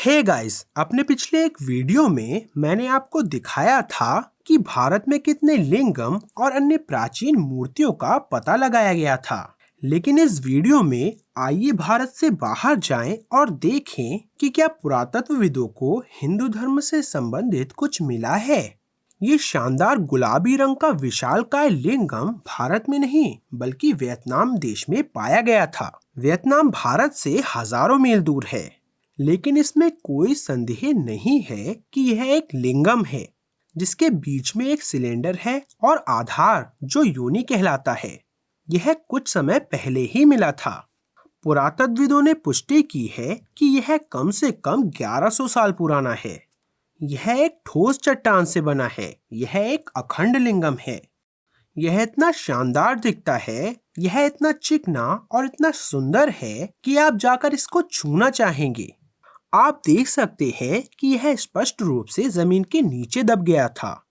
Hey guys, अपने पिछले एक वीडियो में मैंने आपको दिखाया था कि भारत में कितने लिंगम और अन्य प्राचीन मूर्तियों का पता लगाया गया था। लेकिन इस वीडियो में आइए भारत से बाहर जाएं और देखें कि क्या पुरातत्वविदों को हिंदू धर्म से संबंधित कुछ मिला है। ये शानदार गुलाबी रंग का विशालकाय लिंगम भारत में नहीं बल्कि वियतनाम देश में पाया गया था। वियतनाम भारत से हजारों मील दूर है, लेकिन इसमें कोई संदेह नहीं है कि यह एक लिंगम है जिसके बीच में एक सिलेंडर है और आधार जो योनि कहलाता है। यह कुछ समय पहले ही मिला था। पुरातत्वविदों ने पुष्टि की है कि यह कम से कम 1100 साल पुराना है। यह एक ठोस चट्टान से बना है। यह एक अखंड लिंगम है। यह इतना शानदार दिखता है, यह इतना चिकना और इतना सुंदर है कि आप जाकर इसको छूना चाहेंगे। आप देख सकते हैं कि यह स्पष्ट रूप से जमीन के नीचे दब गया था।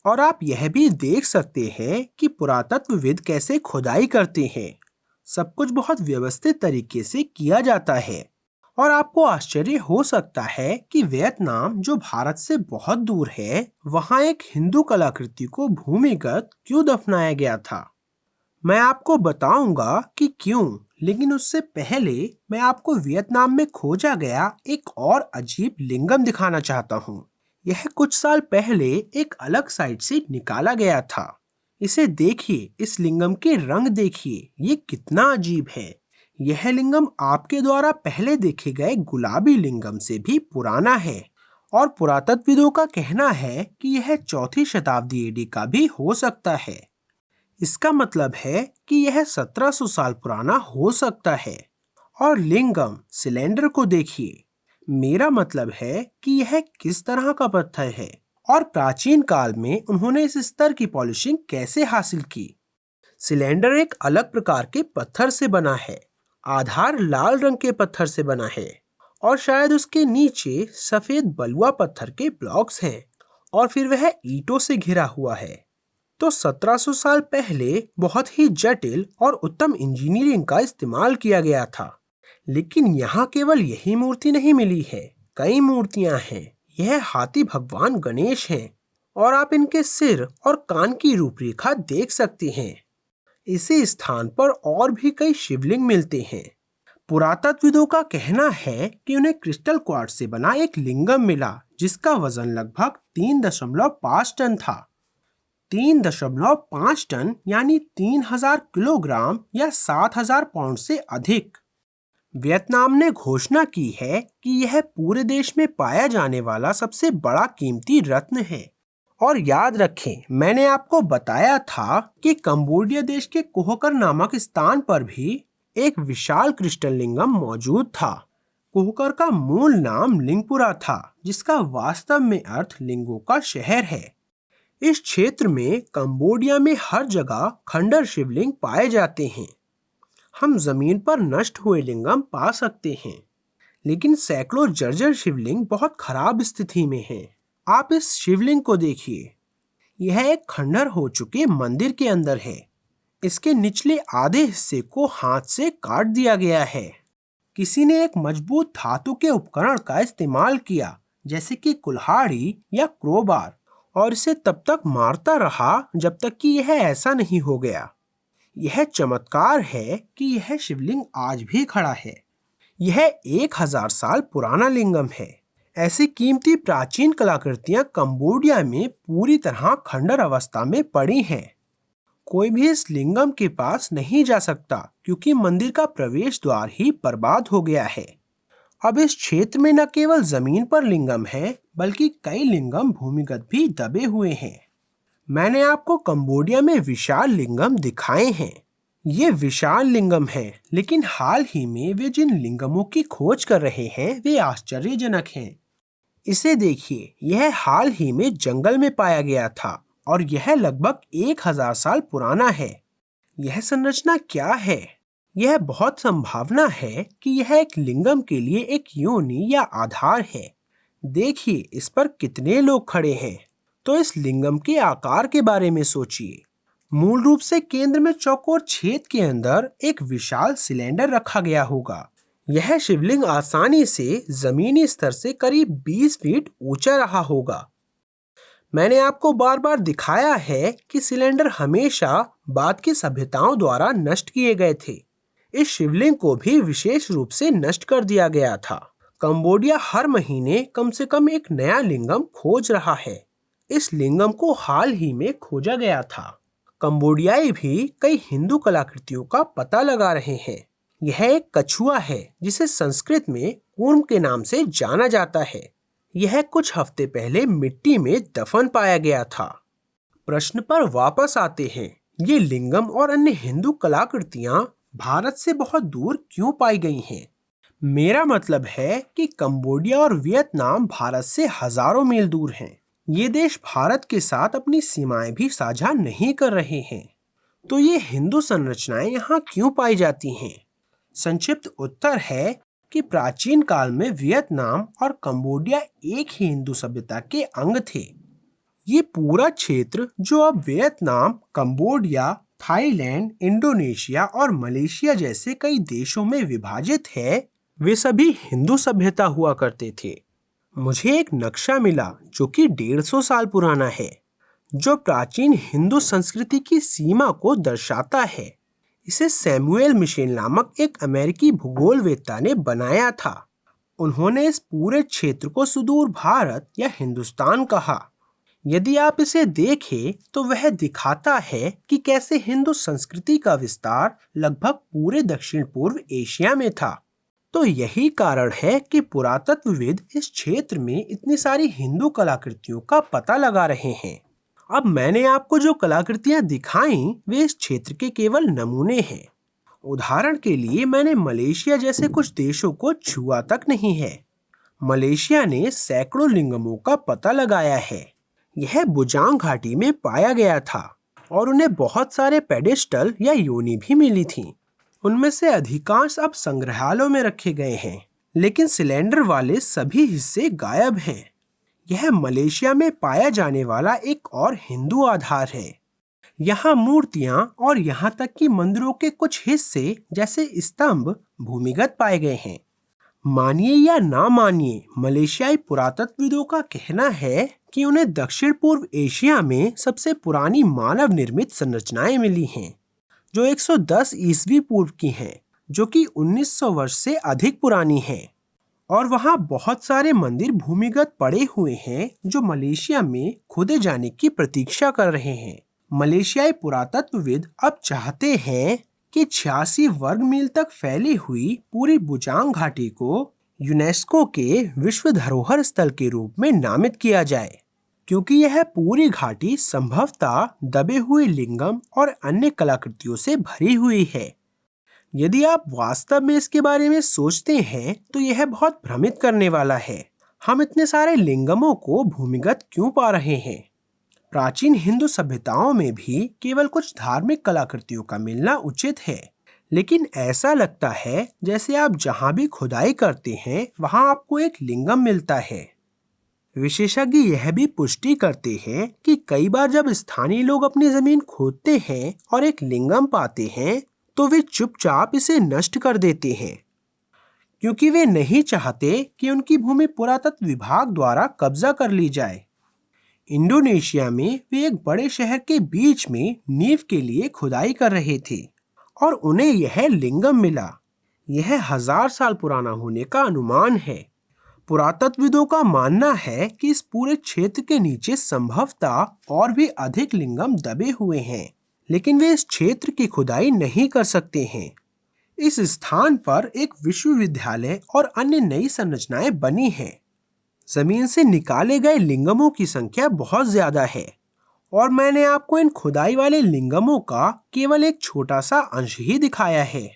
और आप यह भी देख सकते हैं कि पुरातत्वविद कैसे खुदाई करते हैं। सब कुछ बहुत व्यवस्थित तरीके से किया जाता है। और आपको आश्चर्य हो सकता है कि वियतनाम, जो भारत से बहुत दूर है, वहां एक हिंदू कलाकृति को भूमिगत क्यों दफनाया गया था। मैं आपको बताऊंगा कि क्यों, लेकिन उससे पहले मैं आपको वियतनाम में खोजा गया एक और अजीब लिंगम दिखाना चाहता हूँ। यह कुछ साल पहले एक अलग साइट से निकाला गया था। इसे देखिए, इस लिंगम के रंग देखिए, ये कितना अजीब है। यह लिंगम आपके द्वारा पहले देखे गए गुलाबी लिंगम से भी पुराना है और पुरातत्वविदों का कहना है कि यह 4वीं शताब्दी एडी का भी हो सकता है। इसका मतलब है कि यह 1700 साल पुराना हो सकता है। और लिंगम सिलेंडर को देखिए। मेरा मतलब है कि यह किस तरह का पत्थर है और प्राचीन काल में उन्होंने इस स्तर की पॉलिशिंग कैसे हासिल की। सिलेंडर एक अलग प्रकार के पत्थर से बना है। आधार लाल रंग के पत्थर से बना है और शायद उसके नीचे सफेद बलुआ पत्थर के ब्लॉक्स हैं और फिर वह ईंटों से घिरा हुआ है। तो 1700 साल पहले बहुत ही जटिल और उत्तम इंजीनियरिंग का इस्तेमाल किया गया था। लेकिन यहाँ केवल यही मूर्ति नहीं मिली है, कई मूर्तियाँ हैं। यह हाथी भगवान गणेश हैं और आप इनके सिर और कान की रूपरेखा देख सकते हैं। इसी स्थान पर और भी कई शिवलिंग मिलते हैं। पुरातत्वविदों का कहना है कि उन्हें क्रिस्टल क्वार्ट्ज से बना एक लिंगम मिला जिसका वजन लगभग 3.5 टन था। 3.5 टन यानी 3000 किलोग्राम या 7000 पाउंड से अधिक। वियतनाम ने घोषणा की है कि यह पूरे देश में पाया जाने वाला सबसे बड़ा कीमती रत्न है। और याद रखें, मैंने आपको बताया था कि कंबोडिया देश के कोहकर नामक स्थान पर भी एक विशाल क्रिस्टल लिंगम मौजूद था। कोहकर का मूल नाम लिंगपुरा था, जिसका वास्तव में अर्थ लिंगों का शहर है। इस क्षेत्र में कंबोडिया में हर जगह खंडर शिवलिंग पाए जाते हैं। हम जमीन पर नष्ट हुए लिंगम पा सकते हैं, लेकिन सैकड़ों जर्जर शिवलिंग बहुत खराब स्थिति में हैं। आप इस शिवलिंग को देखिए। यह एक खंडर हो चुके मंदिर के अंदर है। इसके निचले आधे हिस्से को हाथ से काट दिया गया है। किसी ने एक मजबूत धातु के उपकरण का इस्तेमाल किया, जैसे कि कुल्हाड़ी या क्रोबार, और इसे तब तक मारता रहा जब तक कि यह ऐसा नहीं हो गया। यह चमत्कार है कि यह शिवलिंग आज भी खड़ा है। यह 1000 साल पुराना लिंगम है। ऐसी कीमती प्राचीन कलाकृतियां कंबोडिया में पूरी तरह खंडर अवस्था में पड़ी हैं। कोई भी इस लिंगम के पास नहीं जा सकता क्योंकि मंदिर का प्रवेश द्वार ही बर्बाद हो गया है। अब इस क्षेत्र में न केवल जमीन पर लिंगम है, बल्कि कई लिंगम भूमिगत भी दबे हुए हैं। मैंने आपको कंबोडिया में विशाल लिंगम दिखाए हैं। ये विशाल लिंगम हैं, लेकिन हाल ही में वे जिन लिंगमों की खोज कर रहे हैं वे आश्चर्यजनक हैं। इसे देखिए, यह हाल ही में जंगल में पाया गया था और यह लगभग 1000 साल पुराना है। यह संरचना क्या है? यह बहुत संभावना है कि यह एक लिंगम के लिए एक योनि या आधार है। देखिए, इस पर कितने लोग खड़े हैं। तो इस लिंगम के आकार के बारे में सोचिए। मूल रूप से केंद्र में चौकोर छेद के अंदर एक विशाल सिलेंडर रखा गया होगा। यह शिवलिंग आसानी से जमीनी स्तर से करीब 20 फीट ऊंचा रहा होगा। मैंने आपको बार बार दिखाया है कि सिलेंडर हमेशा बाद की सभ्यताओं द्वारा नष्ट किए गए थे। इस शिवलिंग को भी विशेष रूप से नष्ट कर दिया गया था। कंबोडिया हर महीने कम से कम एक नया लिंगम खोज रहा है। इस लिंगम को हाल ही में खोजा गया था। कंबोडियाई भी कई हिंदू कलाकृतियों का पता लगा रहे हैं। यह एक कछुआ है जिसे संस्कृत में कूर्म के नाम से जाना जाता है। यह कुछ हफ्ते पहले मिट्टी में दफन पाया गया था। प्रश्न पर वापस आते हैं, ये लिंगम और अन्य हिंदू कलाकृतियां भारत से बहुत दूर क्यों पाई गई हैं? मेरा मतलब है कि कंबोडिया और वियतनाम भारत से हजारों मील दूर हैं। ये देश भारत के साथ अपनी सीमाएं भी साझा नहीं कर रहे हैं। तो ये हिंदू संरचनाएं यहाँ क्यों पाई जाती हैं? संक्षिप्त उत्तर है कि प्राचीन काल में वियतनाम और कंबोडिया एक ही हिंदू सभ्यता के अंग थे। ये पूरा क्षेत्र जो अब वियतनाम, कंबोडिया, थाईलैंड, इंडोनेशिया और मलेशिया जैसे कई देशों में विभाजित है, वे सभी हिंदू सभ्यता हुआ करते थे। मुझे एक नक्शा मिला जो कि 150 साल पुराना है, जो प्राचीन हिंदू संस्कृति की सीमा को दर्शाता है। इसे सैमुएल मिशेल नामक एक अमेरिकी भूगोलवेत्ता ने बनाया था। उन्होंने इस पूरे क्षेत्र को सुदूर भारत या हिंदुस्तान कहा। यदि आप इसे देखें तो वह दिखाता है कि कैसे हिंदू संस्कृति का विस्तार लगभग पूरे दक्षिण पूर्व एशिया में था। तो यही कारण है कि पुरातत्वविद इस क्षेत्र में इतनी सारी हिंदू कलाकृतियों का पता लगा रहे हैं। अब मैंने आपको जो कलाकृतियां दिखाई वे इस क्षेत्र के केवल नमूने हैं। उदाहरण के लिए मैंने मलेशिया जैसे कुछ देशों को छुआ तक नहीं है। मलेशिया ने सैकड़ों लिंगमों का पता लगाया है। यह बुजांग घाटी में पाया गया था और उन्हें बहुत सारे पेडेस्टल या योनि भी मिली थी। उनमें से अधिकांश अब संग्रहालयों में रखे गए हैं, लेकिन सिलेंडर वाले सभी हिस्से गायब हैं। यह मलेशिया में पाया जाने वाला एक और हिंदू आधार है। यहाँ मूर्तियां और यहाँ तक कि मंदिरों के कुछ हिस्से जैसे स्तंभ भूमिगत पाए गए हैं। मानिए या ना मानिए, मलेशियाई पुरातत्वविदों का कहना है कि उन्हें दक्षिण पूर्व एशिया में सबसे पुरानी मानव निर्मित संरचनाएं मिली हैं, जो 110 ईस्वी पूर्व की हैं, जो कि 1900 वर्ष से अधिक पुरानी हैं। और वहाँ बहुत सारे मंदिर भूमिगत पड़े हुए हैं जो मलेशिया में खोदे जाने की प्रतीक्षा कर रहे हैं। मलेशियाई पुरातत्वविद अब चाहते हैं कि 86 वर्ग मील तक फैली हुई पूरी बुजांग घाटी को यूनेस्को के विश्व धरोहर स्थल के रूप में नामित किया जाए, क्योंकि यह पूरी घाटी संभवतः दबे हुए लिंगम और अन्य कलाकृतियों से भरी हुई है। यदि आप वास्तव में इसके बारे में सोचते हैं तो यह बहुत भ्रमित करने वाला है। हम इतने सारे लिंगमों को भूमिगत क्यों पा रहे हैं? प्राचीन हिंदू सभ्यताओं में भी केवल कुछ धार्मिक कलाकृतियों का मिलना उचित है, लेकिन ऐसा लगता है जैसे आप जहां भी खुदाई करते हैं वहां आपको एक लिंगम मिलता है। विशेषज्ञ यह भी पुष्टि करते हैं कि कई बार जब स्थानीय लोग अपनी जमीन खोदते हैं और एक लिंगम पाते हैं तो वे चुपचाप इसे नष्ट कर देते हैं, क्योंकि वे नहीं चाहते कि उनकी भूमि पुरातत्व विभाग द्वारा कब्जा कर ली जाए। इंडोनेशिया में वे एक बड़े शहर के बीच में नींव के लिए खुदाई कर रहे थे और उन्हें यह लिंगम मिला। यह 1000 साल पुराना होने का अनुमान है। पुरातत्वविदों का मानना है कि इस पूरे क्षेत्र के नीचे संभवतः और भी अधिक लिंगम दबे हुए हैं, लेकिन वे इस क्षेत्र की खुदाई नहीं कर सकते हैं। इस स्थान पर एक विश्वविद्यालय और अन्य नई संरचनाएं बनी हैं। जमीन से निकाले गए लिंगमों की संख्या बहुत ज्यादा है और मैंने आपको इन खुदाई वाले लिंगमों का केवल एक छोटा सा अंश ही दिखाया है।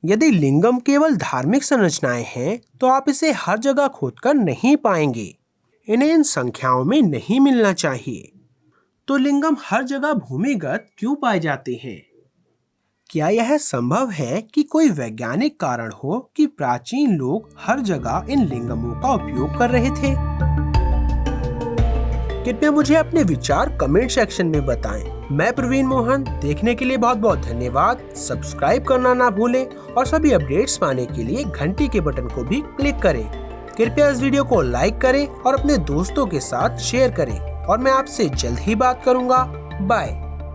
यदि लिंगम केवल धार्मिक संरचनाएं हैं तो आप इसे हर जगह खोदकर नहीं पाएंगे। इन्हें इन संख्याओं में नहीं मिलना चाहिए। तो लिंगम हर जगह भूमिगत क्यों पाए जाते हैं? क्या यह संभव है कि कोई वैज्ञानिक कारण हो कि प्राचीन लोग हर जगह इन लिंगमों का उपयोग कर रहे थे? कृपया मुझे अपने विचार कमेंट सेक्शन में बताएं। मैं प्रवीण मोहन, देखने के लिए बहुत बहुत धन्यवाद। सब्सक्राइब करना ना भूलें और सभी अपडेट्स पाने के लिए घंटी के बटन को भी क्लिक करें। कृपया इस वीडियो को लाइक करें और अपने दोस्तों के साथ शेयर करें और मैं आपसे जल्द ही बात करूंगा। बाय।